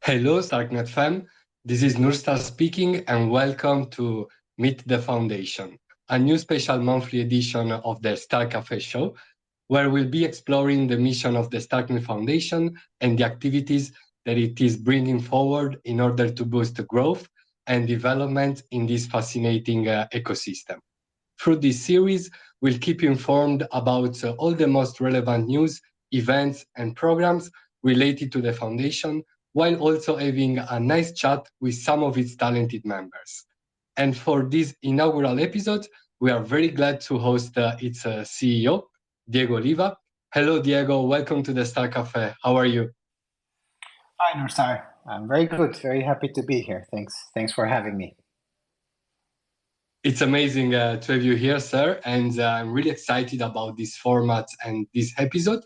Hello, Starknet Fam. This is Nurstar speaking, and welcome to Meet the Foundation, a new special monthly edition of the Star Cafe show, where we'll be exploring the mission of the Starknet Foundation and the activities that it is bringing forward in order to boost growth and development in this fascinating ecosystem. Through this series, we'll keep you informed about all the most relevant news, events, and programs related to the foundation, while also having a nice chat with some of its talented members. And for this inaugural episode, we are very glad to host its CEO, Diego Oliva. Hello, Diego. Welcome to the Star Cafe. How are you? Hi, Nursar. I'm very good. Very happy to be here. Thanks for having me. It's amazing to have you here, sir. And I'm really excited about this format and this episode.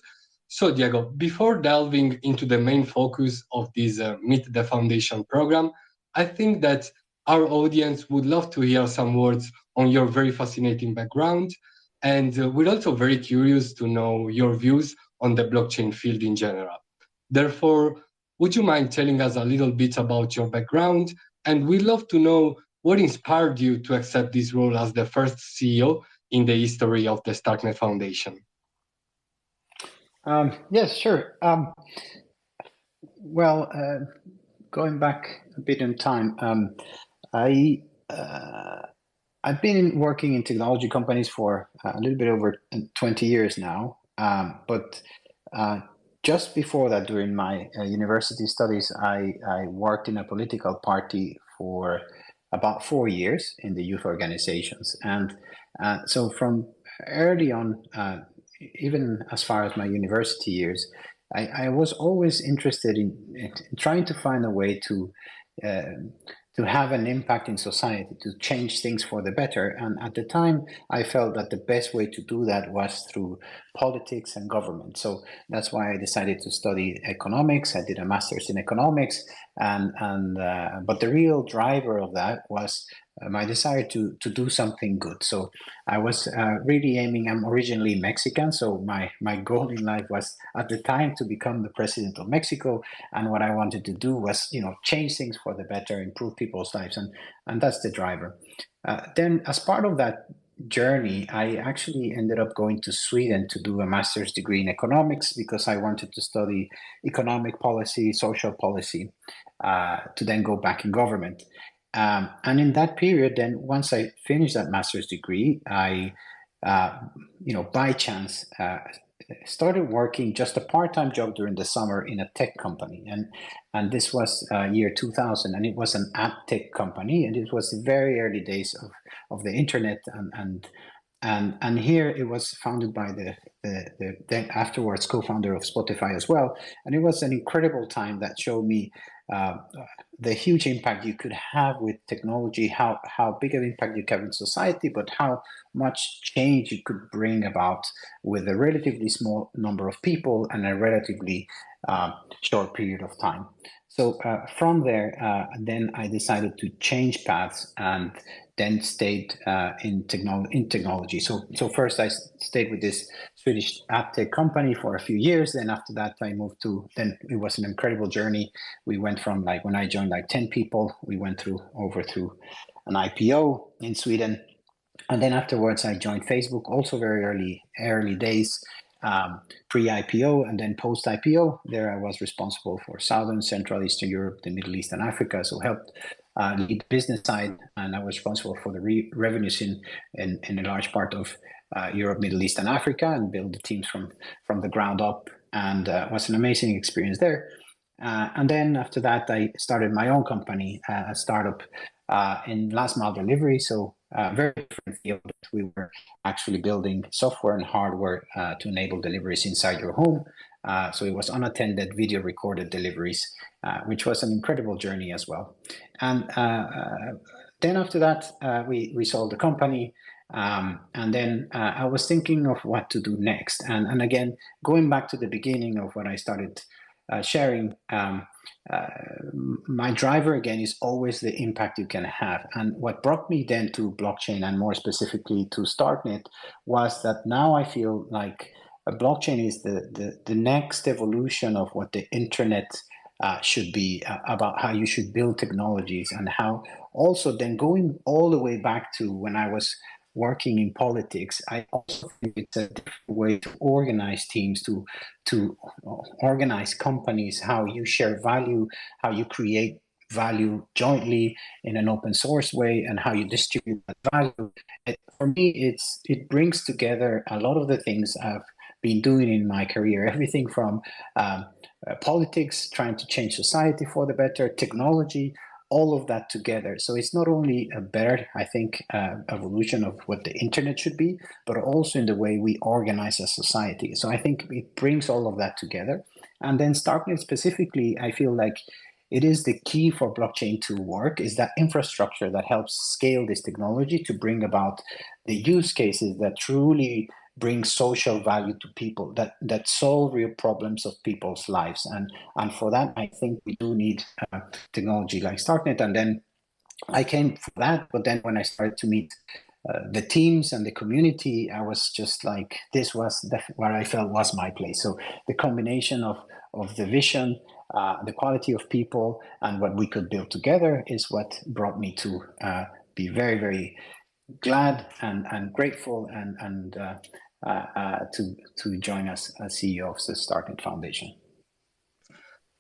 So, Diego, before delving into the main focus of this Meet the Foundation program, I think that our audience would love to hear some words on your very fascinating background. And we're also very curious to know your views on the blockchain field in general. Therefore, would you mind telling us a little bit about your background? And we'd love to know what inspired you to accept this role as the first CEO in the history of the Starknet Foundation? Yes, sure. Well, going back a bit in time, I I've been working in technology companies for a little bit over 20 years now. But just before that, during my university studies, I worked in a political party for about 4 years in the youth organizations. And so from early on, even as far as my university years, I was always interested in trying to find a way uh, to have an impact in society, to change things for the better. And at the time, I felt that the best way to do that was through politics and government. So that's why I decided to study economics. I did a master's in economics, but the real driver of that was my desire to do something good. So I was really aiming. I'm originally Mexican, so my goal in life was at the time to become the president of Mexico. And what I wanted to do was, change things for the better, improve people's lives, and that's the driver. Then, as part of that journey, I actually ended up going to Sweden to do a master's degree in economics because I wanted to study economic policy, social policy, to then go back in government. And in that period, then once I finished that master's degree, I, by chance, started working just a part-time job during the summer in a tech company, and this was year 2000, and it was an ad tech company, and it was the very early days of the internet, and here it was founded by the then afterwards co-founder of Spotify as well, and it was an incredible time that showed me uh, the huge impact you could have with technology, how big of impact you can have in society, but how much change you could bring about with a relatively small number of people and a relatively short period of time. So from there, then I decided to change paths and then stayed in technology. So first I stayed with this Swedish ad tech company for a few years. Then after that, I moved to. Then it was an incredible journey. We went from, like, when I joined, like 10 people. We went through an IPO in Sweden, and then afterwards I joined Facebook, also very early days, pre-IPO, and then post-IPO. There I was responsible for Southern, Central, Eastern Europe, the Middle East, and Africa. So helped lead the business side, and I was responsible for the revenues in a large part of Europe, Middle East, and Africa, and build the teams from the ground up. And was an amazing experience there. And then after that, I started my own company, a startup in last mile delivery. So very different field. We were actually building software and hardware to enable deliveries inside your home. So it was unattended, video recorded deliveries, which was an incredible journey as well. And then after that, we sold the company. And then I was thinking of what to do next. And again, going back to the beginning of what I started sharing, my driver again is always the impact you can have. And what brought me then to blockchain, and more specifically to Starknet, was that now I feel like a blockchain is the next evolution of what the internet should be about how you should build technologies, and how also then going all the way back to when I was working in politics, I also think it's a different way to organize teams, to organize companies, how you share value, how you create value jointly in an open source way, and how you distribute that value. For me, it brings together a lot of the things I've been doing in my career, everything from politics, trying to change society for the better, technology, all of that together. So it's not only a better, I think, evolution of what the internet should be, but also in the way we organize a society. So I think it brings all of that together. And then Starknet specifically, I feel like it is the key for blockchain to work, is that infrastructure that helps scale this technology to bring about the use cases that truly bring social value to people, that solve real problems of people's lives. And for that, I think we do need technology like Starknet. And then I came for that, but then when I started to meet the teams and the community, I was just like, this was where I felt was my place. So the combination of the vision, the quality of people, and what we could build together is what brought me to be very, very glad and grateful and to join us as CEO of the Starknet Foundation.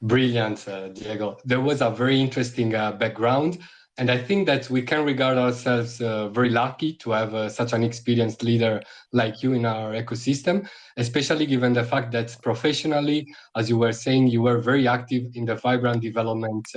Brilliant, Diego. There was a very interesting background, and I think that we can regard ourselves very lucky to have such an experienced leader like you in our ecosystem, especially given the fact that professionally, as you were saying, you were very active in the vibrant development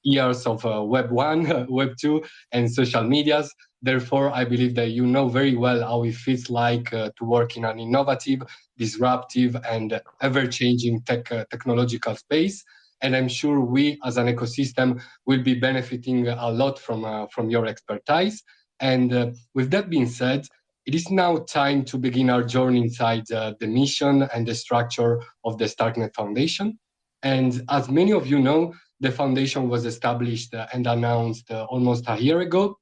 years of Web 1, Web 2, and social medias. Therefore, I believe that you know very well how it feels like to work in an innovative, disruptive, and ever-changing technological space. And I'm sure we, as an ecosystem, will be benefiting a lot from your expertise. And with that being said, it is now time to begin our journey inside the mission and the structure of the Starknet Foundation. And as many of you know, the foundation was established and announced almost a year ago.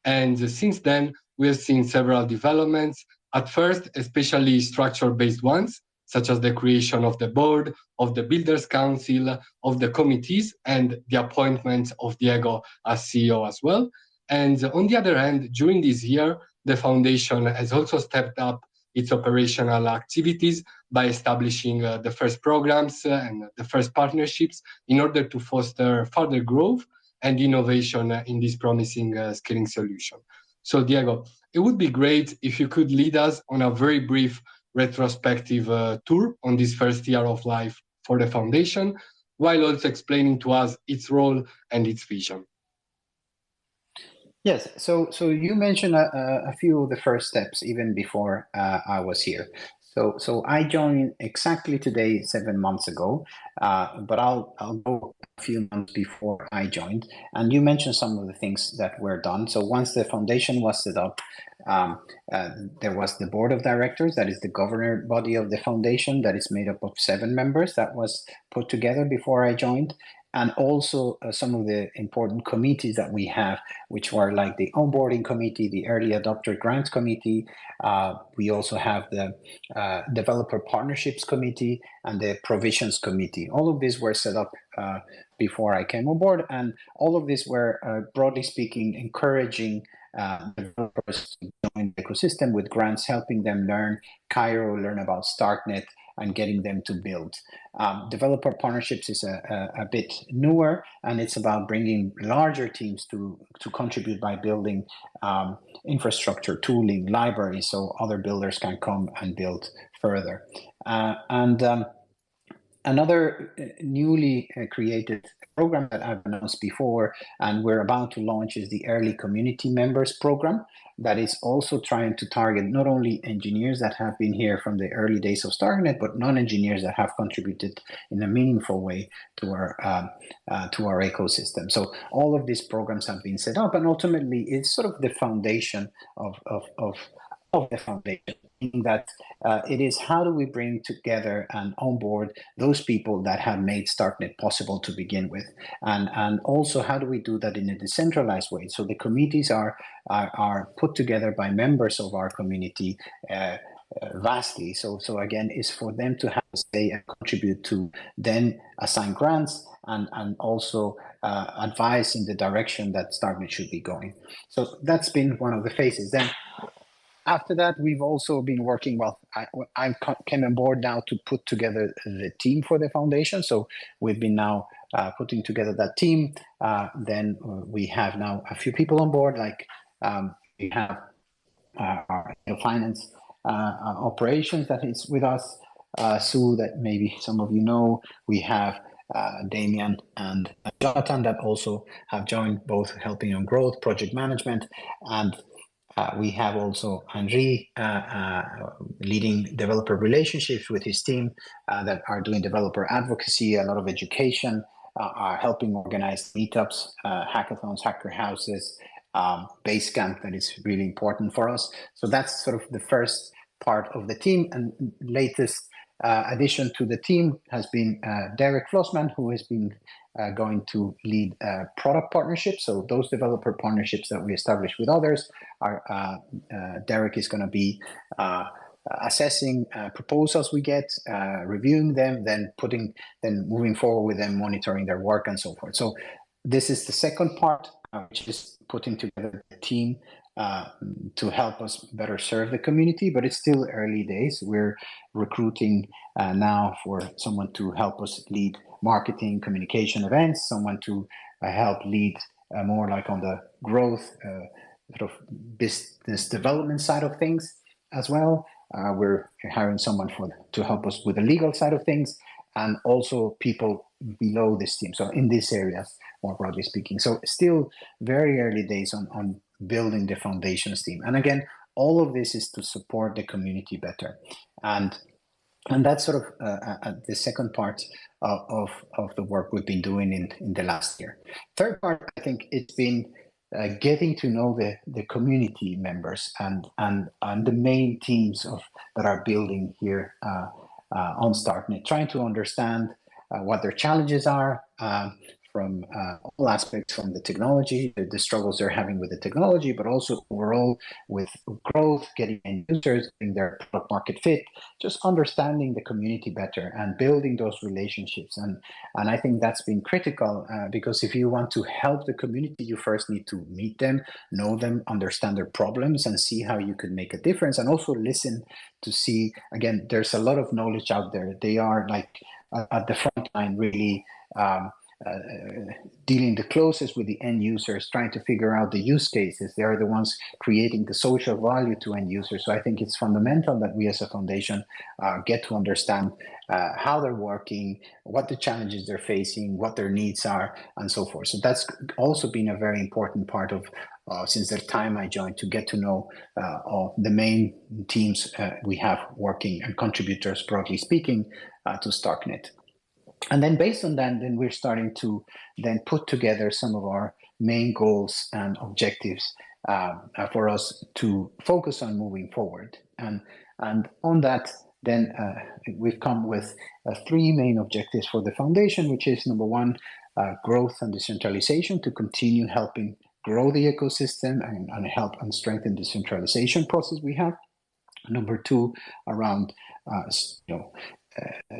And since then, we have seen several developments. At first, especially structure-based ones, such as the creation of the board, of the Builders Council, of the committees, and the appointment of Diego as CEO as well. And on the other hand, during this year, the foundation has also stepped up its operational activities by establishing the first programs and the first partnerships in order to foster further growth and innovation in this promising scaling solution. So, Diego, it would be great if you could lead us on a very brief retrospective tour on this first year of life for the foundation, while also explaining to us its role and its vision. Yes, so you mentioned a few of the first steps even before I was here. So I joined exactly today 7 months ago, but I'll go a few months before I joined. And you mentioned some of the things that were done. So once the foundation was set up, there was the board of directors, that is the governor body of the foundation, that is made up of 7 members, that was put together before I joined. And also some of the important committees that we have, which were like the onboarding committee, the early adopter grants committee. We also have the developer partnerships committee and the provisions committee. All of these were set up before I came on board, and all of these were, broadly speaking, encouraging developers to join the ecosystem with grants, helping them learn Cairo, learn about Starknet, and getting them to build. Developer partnerships is a bit newer, and it's about bringing larger teams to contribute by building infrastructure, tooling, libraries, so other builders can come and build further. Another newly created program that I've announced before and we're about to launch is the Early Community Members Program, that is also trying to target not only engineers that have been here from the early days of Starknet, but non-engineers that have contributed in a meaningful way to our ecosystem. So all of these programs have been set up, and ultimately it's sort of the foundation of the foundation, meaning that it is how do we bring together and onboard those people that have made Starknet possible to begin with, and also how do we do that in a decentralized way. So the committees are put together by members of our community vastly. So again, is for them to have a say and contribute to then assign grants and also advise in the direction that Starknet should be going. So that's been one of the phases. Then after that, we've also been working. Well, I came on board now to put together the team for the foundation. So we've been now putting together that team. Then we have now a few people on board. Like we have our finance operations that is with us. Sue, that maybe some of you know. We have Damian and Jonathan that also have joined, both helping on growth, project management, and we have also Henri leading developer relationships with his team that are doing developer advocacy, a lot of education, are helping organize meetups, hackathons, hacker houses, Basecamp, that is really important for us. So that's sort of the first part of the team. And latest addition to the team has been Derek Flossman, who has been going to lead product partnerships. So those developer partnerships that we establish with others are Derek is going to be assessing proposals we get, reviewing them, then moving forward with them, monitoring their work and so forth. So this is the second part, which is putting together a team to help us better serve the community, but it's still early days. We're recruiting now for someone to help us lead marketing, communication events, someone to help lead more like on the growth, sort of business development side of things as well. We're hiring someone to help us with the legal side of things, and also people below this team. So in these areas, more broadly speaking. So still very early days on building the foundations team. And again, all of this is to support the community better. And that's sort of the second part of the work we've been doing in the last year. Third part, I think it's been getting to know the community members and the main teams that are building here on Starknet, trying to understand what their challenges are from all aspects, from the technology, the struggles they're having with the technology, but also overall with growth, getting end users, getting their product market fit, just understanding the community better and building those relationships. And I think that's been critical because if you want to help the community, you first need to meet them, know them, understand their problems, and see how you can make a difference, and also listen to see, again, there's a lot of knowledge out there. They are like at the front line, really dealing the closest with the end users, trying to figure out the use cases. They are the ones creating the social value to end users. So I think it's fundamental that we as a foundation get to understand how they're working, what the challenges they're facing, what their needs are, and so forth. So that's also been a very important part of since the time I joined, to get to know the main teams we have working and contributors, broadly speaking, to Starknet. And then based on that, then we're starting to then put together some of our main goals and objectives for us to focus on moving forward. And on that, then we've come with three main objectives for the foundation, which is number one, growth and decentralization, to continue helping grow the ecosystem and help and strengthen the decentralization process we have. Number two, around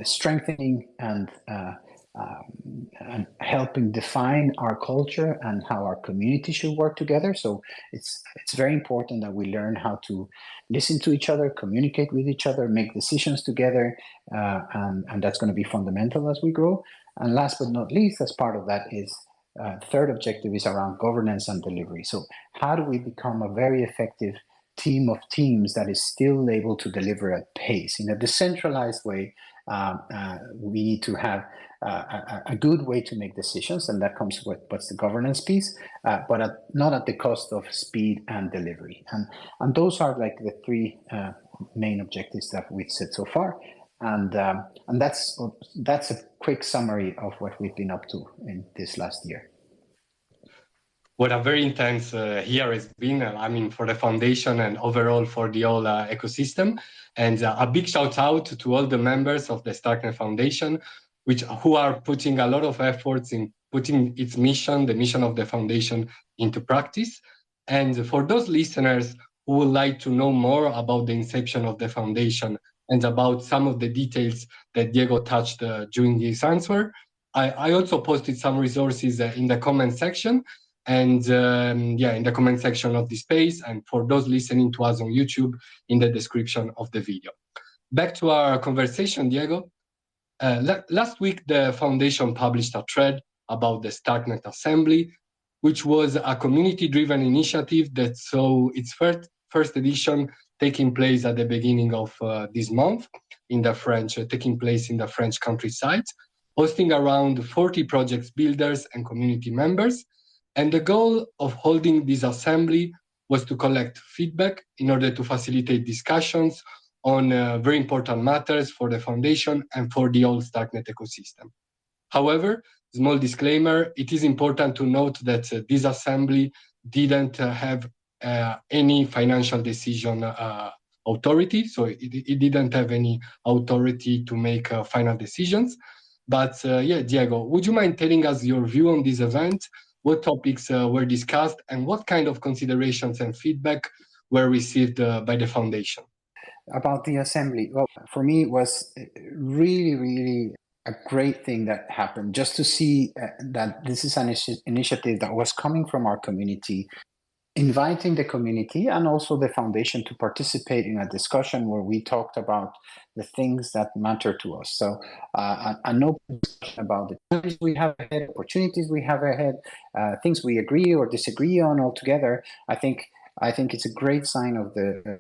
strengthening and helping define our culture and how our community should work together. So it's very important that we learn how to listen to each other, communicate with each other, make decisions together, and that's going to be fundamental as we grow. And last but not least, as part of that is the third objective is around governance and delivery. So how do we become a very effective team of teams that is still able to deliver at pace in a decentralized way? We need to have a good way to make decisions, and that comes with what's the governance piece, but not at the cost of speed and delivery. And those are like the three main objectives that we've set so far. And that's a quick summary of what we've been up to in this last year. What a very intense year has been, I mean, for the foundation and overall for the whole ecosystem. And a big shout out to all the members of the Starknet Foundation, who are putting a lot of efforts in putting its mission, the mission of the foundation, into practice. And for those listeners who would like to know more about the inception of the foundation and about some of the details that Diego touched during his answer, I also posted some resources in the comment section, and in the comment section of this space, and for those listening to us on YouTube, in the description of the video. Back to our conversation, Diego. Last week, the foundation published a thread about the Starknet Assembly, which was a community-driven initiative that saw its first edition taking place at the beginning of this month in the taking place in the French countryside, hosting around 40 project builders and community members. And the goal of holding this assembly was to collect feedback in order to facilitate discussions on very important matters for the foundation and for the whole Starknet ecosystem. However, small disclaimer, it is important to note that this assembly didn't have any financial decision authority, so it didn't have any authority to make final decisions. But Diego, would you mind telling us your view on this event? What topics were discussed and what kind of considerations and feedback were received by the foundation? About the assembly, well, for me, it was really, really a great thing that happened, just to see that this is an initiative that was coming from our community, inviting the community and also the foundation to participate in a discussion where we talked about the things that matter to us. So an open discussion about the challenges we have ahead, opportunities we have ahead, things we agree or disagree on altogether. I think it's a great sign of the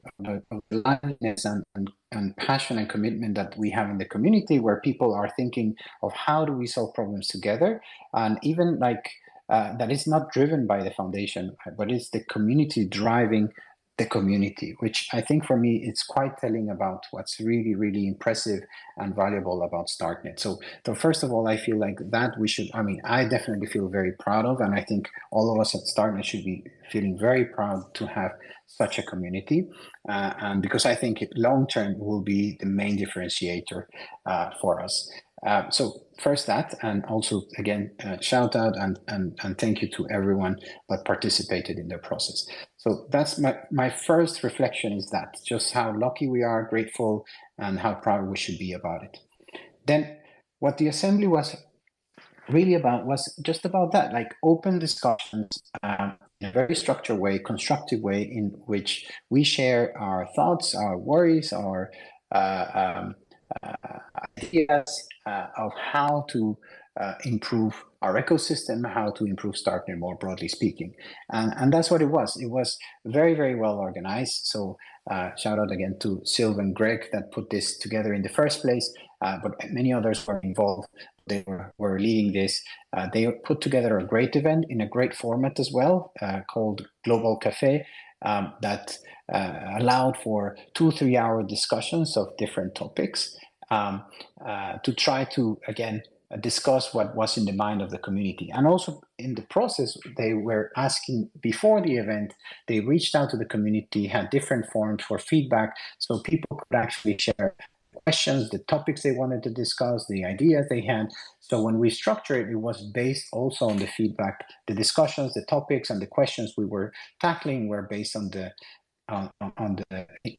liveliness and passion and commitment that we have in the community, where people are thinking of how do we solve problems together, and even like that is not driven by the foundation, but it's the community driving the community, which I think for me, it's quite telling about what's really, really impressive and valuable about Starknet. So first of all, I feel like that we should, I definitely feel very proud of, and I think all of us at Starknet should be feeling very proud to have such a community. And because I think long-term will be the main differentiator for us. So first that, and also again, shout out and thank you to everyone that participated in the process. So that's my first reflection, is that just how lucky we are, grateful, and how proud we should be about it. Then what the assembly was really about was just about that, like open discussions in a very structured way, constructive way, in which we share our thoughts, our worries, our ideas of how to improve our ecosystem, how to improve Starknet more broadly speaking. And that's what it was. It was very, very well organized. So shout out again to Sylv and Greg that put this together in the first place, but many others were involved. They were leading this. They put together a great event in a great format as well, called Global Cafe, that allowed for 2-3 hour discussions of different topics to try to, again, discuss what was in the mind of the community. And also in the process, they were asking, before the event, they reached out to the community, had different forums for feedback, so people could actually share questions, the topics they wanted to discuss, the ideas they had. So when we structured it, it was based also on the feedback, the discussions, the topics, and the questions we were tackling were based on the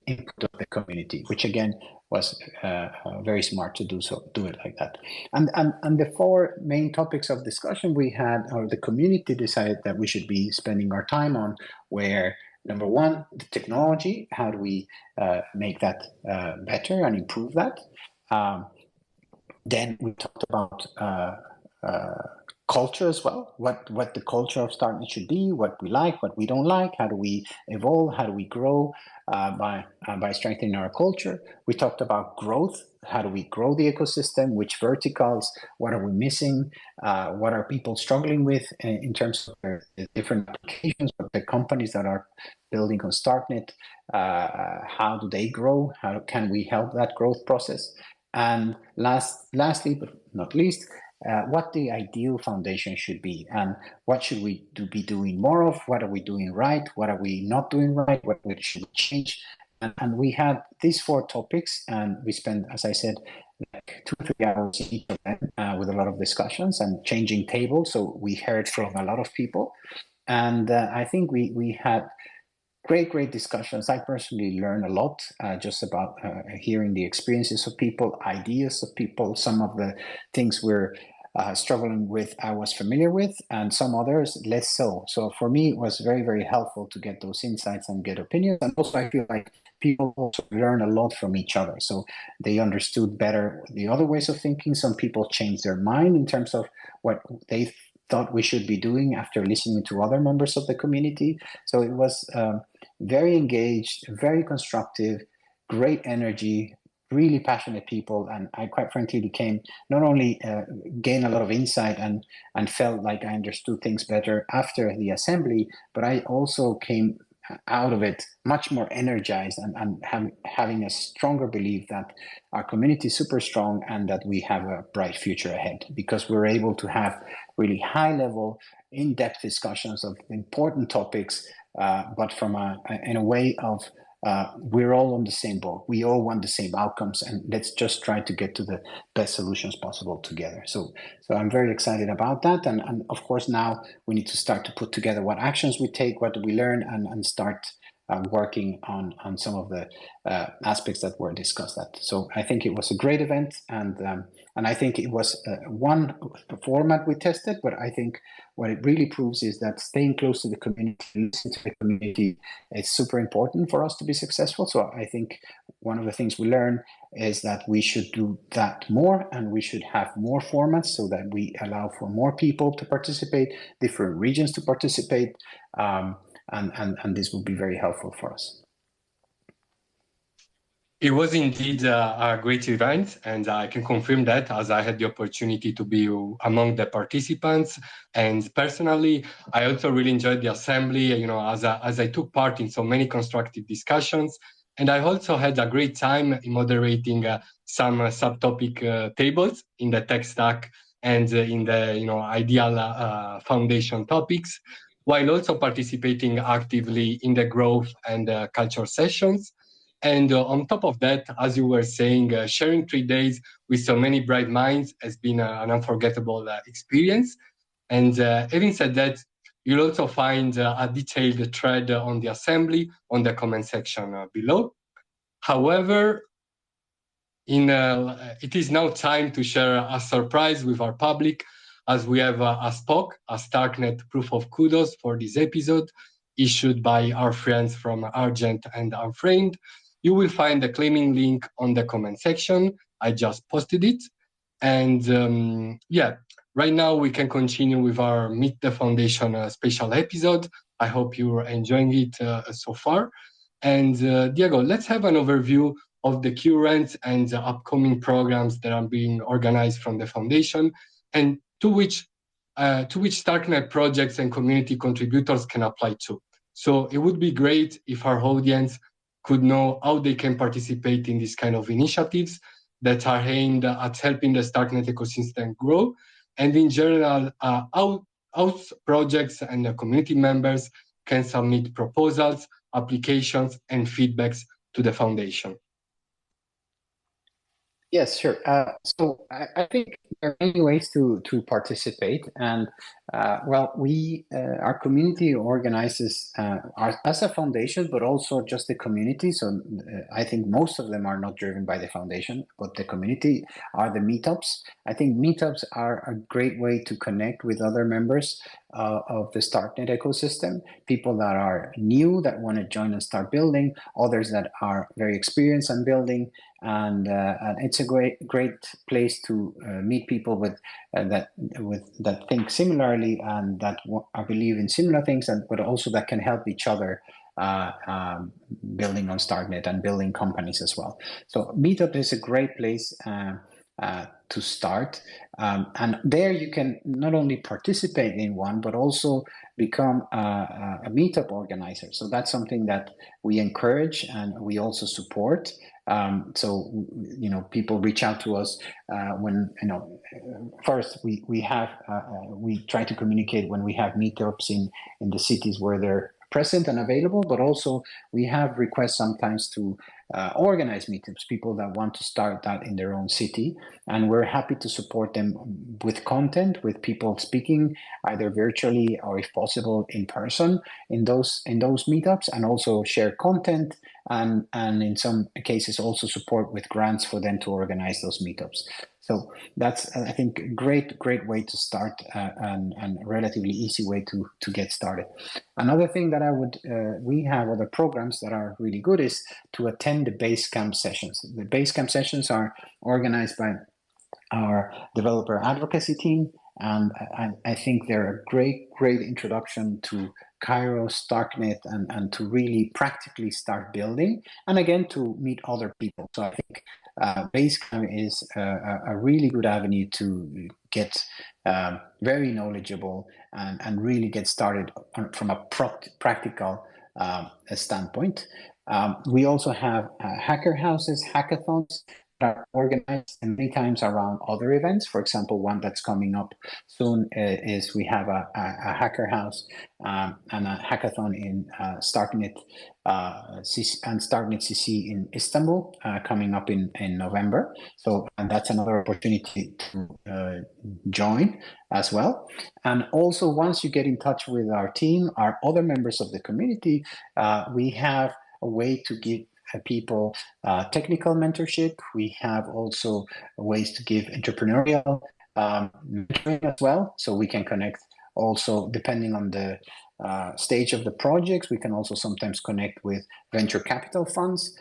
input of the community, which again was very smart to do it like that. And the 4 main topics of discussion we had, or the community decided that we should be spending our time on, were number 1, the technology. How do we make that better and improve that? Then we talked about culture as well, what the culture of Starknet should be, what we like, what we don't like, how do we evolve, how do we grow by strengthening our culture. We talked about growth, how do we grow the ecosystem, which verticals, what are we missing, what are people struggling with in terms of their different applications, but the companies that are building on Starknet, how do they grow, how can we help that growth process. And lastly, but not least, what the ideal foundation should be, and what should we be doing more of, what are we doing right, what are we not doing right, what should we change. And we had these 4 topics, and we spent, as I said, like 2-3 hours each of them with a lot of discussions and changing tables. So we heard from a lot of people, and I think we had great discussions. I personally learn a lot just about hearing the experiences of people, ideas of people. Some of the things we're struggling with, I was familiar with, and some others less so. So for me, it was very helpful to get those insights and get opinions. And also, I feel like people also learn a lot from each other. So they understood better the other ways of thinking. Some people changed their mind in terms of what they thought we should be doing after listening to other members of the community. So it was very engaged, very constructive, great energy, really passionate people. And I quite frankly became not only gained a lot of insight and felt like I understood things better after the assembly, but I also came out of it much more energized and having a stronger belief that our community is super strong and that we have a bright future ahead, because we're able to have really high level, in-depth discussions of important topics, but from in a way of we're all on the same boat. We all want the same outcomes, and let's just try to get to the best solutions possible together. So I'm very excited about that. And of course, now we need to start to put together what actions we take, what do we learn, and start working on some of the aspects that were discussed at. So I think it was a great event, and I think it was one format we tested, but I think what it really proves is that staying close to the community, listening to the community, is super important for us to be successful. So I think one of the things we learn is that we should do that more, and we should have more formats so that we allow for more people to participate, different regions to participate, and this will be very helpful for us. It was indeed a great event, and I can confirm that, as I had the opportunity to be among the participants. And personally, I also really enjoyed the assembly, as I took part in so many constructive discussions. And I also had a great time in moderating some subtopic tables in the tech stack and in the ideal foundation topics, while also participating actively in the growth and culture sessions. And on top of that, as you were saying, sharing 3 days with so many bright minds has been an unforgettable experience. And having said that, you'll also find a detailed thread on the assembly on the comment section below. However, it is now time to share a surprise with our public, as we have a SPOC, a Starknet Proof of Kudos for this episode, issued by our friends from Argent and Unframed. You will find the claiming link on the comment section. I just posted it. And right now we can continue with our Meet the Foundation special episode. I hope you're enjoying it so far. And Diego, let's have an overview of the current and upcoming programs that are being organized from the foundation, and to which Starknet projects and community contributors can apply to. So it would be great if our audience could know how they can participate in these kind of initiatives that are aimed at helping the Starknet ecosystem grow, and in general, how projects and community members can submit proposals, applications, and feedbacks to the foundation. Yes, sure. So I think there are many ways to participate, and our community organizes as a foundation, but also just the community. So I think most of them are not driven by the foundation, but the community are the meetups. I think meetups are a great way to connect with other members of the Starknet ecosystem, people that are new that want to join and start building, others that are very experienced in building, and it's a great place to meet people that think similarly and that I believe in similar things, but also that can help each other building on Starknet and building companies as well. So Meetup is a great place to start, and there you can not only participate in one, but also become a meetup organizer. So that's something that we encourage and we also support. So people reach out to us when first we try to communicate when we have meetups in the cities where they're present and available, but also we have requests sometimes to organize meetups, people that want to start that in their own city. And we're happy to support them with content, with people speaking either virtually or if possible in person in those meetups, and also share content and in some cases also support with grants for them to organize those meetups. So that's, I think, a great way to start and a relatively easy way to get started. Another thing that I would, we have other programs that are really good is to attend the Basecamp sessions. The Basecamp sessions are organized by our developer advocacy team, and I think they're a great introduction to Cairo, Starknet, and to really practically start building, and again to meet other people. So I think Basecamp is a really good avenue to get very knowledgeable and really get started from a practical standpoint. We also have hacker houses, hackathons, are organized and many times around other events. For example, one that's coming up soon is we have a hacker house and a hackathon in Starknet and Starknet CC in Istanbul coming up in November. So, and that's another opportunity to join as well. And also, once you get in touch with our team, our other members of the community, we have a way to give people technical mentorship. We have also ways to give entrepreneurial mentoring as well, so we can connect also depending on the stage of the projects. We can also sometimes connect with venture capital funds.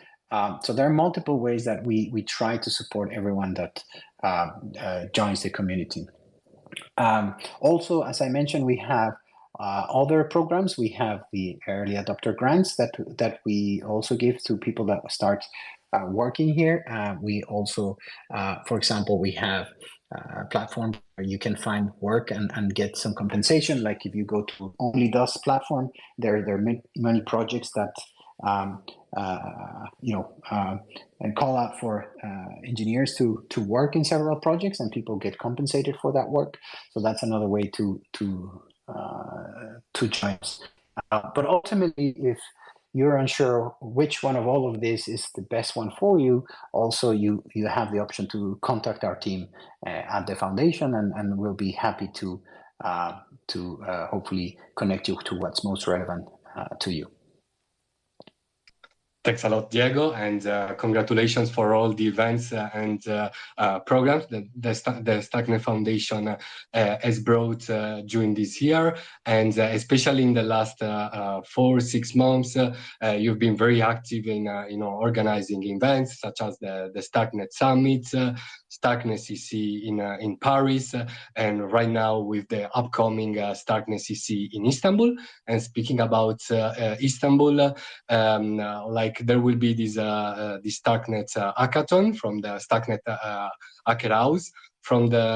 So there are multiple ways that we try to support everyone that joins the community. Also, as I mentioned, we have other programs. We have the early adopter grants that we also give to people that start working here. We also, for example, we have a platform where you can find work and get some compensation. Like if you go to Only Dust platform, there are many projects that and call out for engineers to work in several projects, and people get compensated for that work. So that's another way to join us. But ultimately, if you're unsure which one of all of this is the best one for you, also you have the option to contact our team at the foundation, and we'll be happy to hopefully connect you to what's most relevant to you. Thanks a lot, Diego, and congratulations for all the events and programs that the Starknet Foundation has brought during this year, and especially in the last 4-6 months, you've been very active in organizing events such as the Starknet Summit, Starknet CC in Paris, and right now with the upcoming Starknet CC in Istanbul. And speaking about Istanbul, there will be this Starknet hackathon from the Starknet Hacker House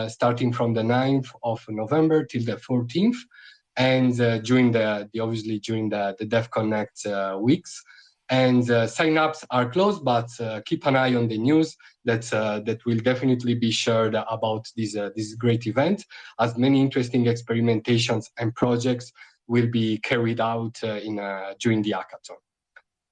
starting from the 9th of November till the 14th, and during the Dev Connect weeks. And sign-ups are closed, but keep an eye on the news that will definitely be shared about this great event, as many interesting experimentations and projects will be carried out during the hackathon.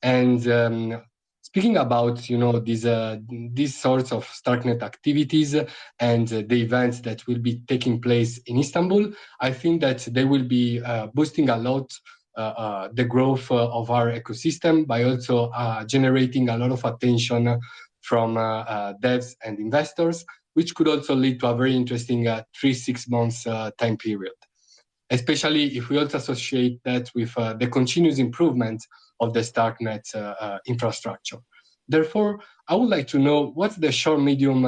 And speaking about these sorts of Starknet activities and the events that will be taking place in Istanbul, I think that they will be boosting a lot the growth of our ecosystem by also generating a lot of attention from devs and investors, which could also lead to a very interesting 3-6 months time period, especially if we also associate that with the continuous improvement of the Starknet infrastructure. Therefore, I would like to know what's the short, medium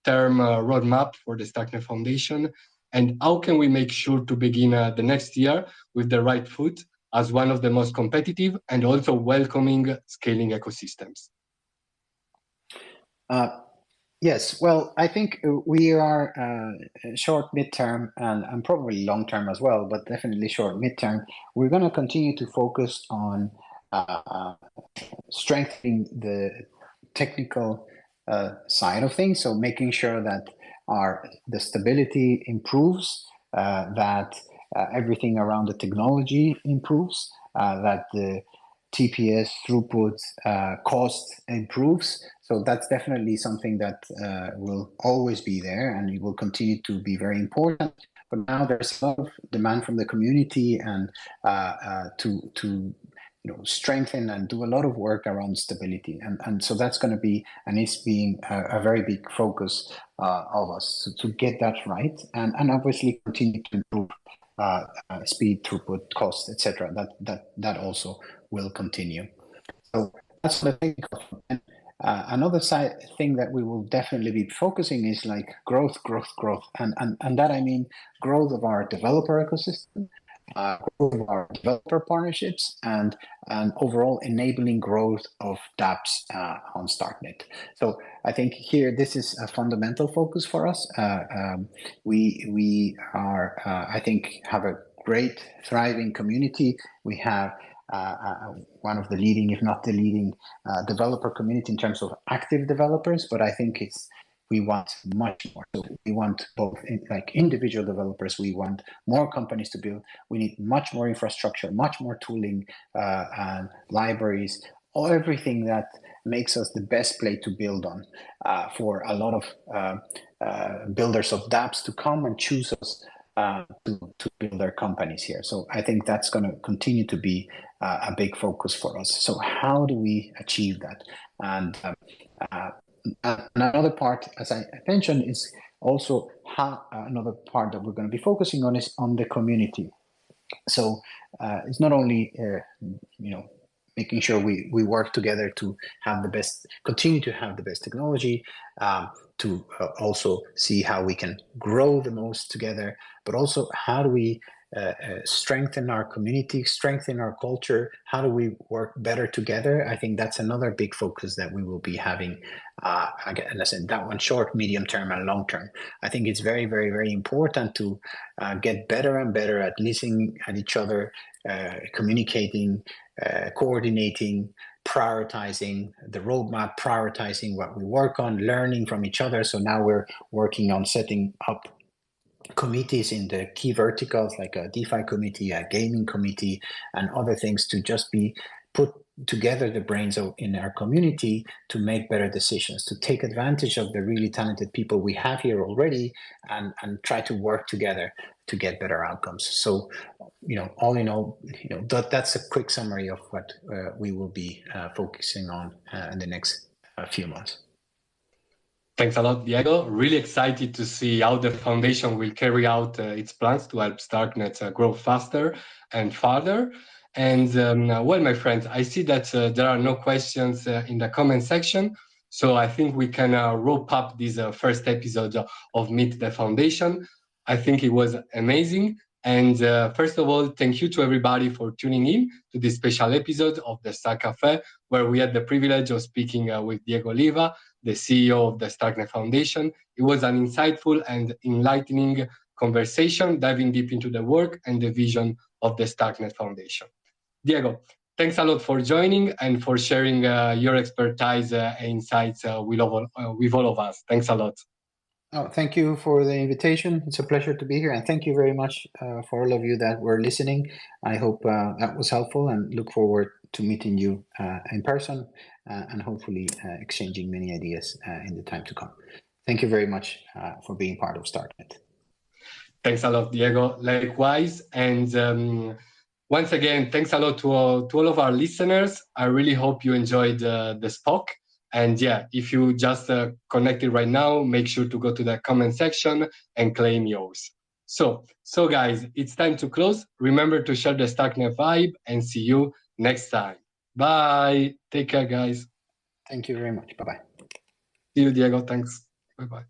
term roadmap for the Starknet Foundation, and how can we make sure to begin the next year with the right foot as one of the most competitive and also welcoming scaling ecosystems? Yes, well, I think we are short, midterm, and probably long term as well, but definitely short, midterm. We're going to continue to focus on strengthening the technical side of things, so making sure that the stability improves, that everything around the technology improves, that the TPS, throughput, cost improves. So that's definitely something that will always be there, and it will continue to be very important. But now there's a lot of demand from the community and to strengthen and do a lot of work around stability, and so that's going to be and is being a very big focus of us to get that right, and obviously continue to improve speed, throughput, cost, etc. That also will continue. So that's what I think of. And, another thing that we will definitely be focusing is like growth, and that I mean growth of our developer ecosystem, growth of our developer partnerships, and overall enabling growth of dApps on Starknet. So I think here this is a fundamental focus for us. We are, I think, have a great, thriving community. We have one of the leading, if not the leading, developer community in terms of active developers, but I think we want much more. So we want both like individual developers, we want more companies to build, we need much more infrastructure, much more tooling, and libraries, everything that makes us the best place to build on for a lot of builders of dApps to come and choose us to build their companies here. So I think that's going to continue to be a big focus for us. So how do we achieve that? And another part, as I mentioned, is also another part that we're going to be focusing on is on the community. So it's not only making sure we work together to have the best, continue to have the best technology, to also see how we can grow the most together, but also how do we strengthen our community, strengthen our culture, how do we work better together? I think that's another big focus that we will be having, and I said that one short, medium term, and long term. I think it's very, very, very important to get better and better at listening at each other, communicating, coordinating, prioritizing the roadmap, prioritizing what we work on, learning from each other. So now we're working on setting up committees in the key verticals like a DeFi committee, a gaming committee, and other things to just be put together the brains in our community to make better decisions, to take advantage of the really talented people we have here already and try to work together to get better outcomes. So, all in all, that's a quick summary of what we will be focusing on in the next few months. Thanks a lot, Diego. Really excited to see how the foundation will carry out its plans to help Starknet grow faster and farther. And well, my friends, I see that there are no questions in the comment section. So I think we can wrap up this first episode of Meet the Foundation. I think it was amazing. And first of all, thank you to everybody for tuning in to this special episode of the Stark Cafe, where we had the privilege of speaking with Diego Oliva, the CEO of the Starknet Foundation. It was an insightful and enlightening conversation, diving deep into the work and the vision of the Starknet Foundation. Diego, thanks a lot for joining and for sharing your expertise and insights with all of us. Thanks a lot. Oh, thank you for the invitation. It's a pleasure to be here. And thank you very much for all of you that were listening. I hope that was helpful and look forward to meeting you in person and hopefully exchanging many ideas in the time to come. Thank you very much for being part of Starknet. Thanks a lot, Diego. Likewise. And once again, thanks a lot to all of our listeners. I really hope you enjoyed the talk. And yeah, if you just connected right now, make sure to go to the comment section and claim yours. So guys, it's time to close. Remember to share the Starknet vibe and see you next time. Bye. Take care, guys. Thank you very much. Bye-bye. See you, Diego. Thanks. Bye-bye.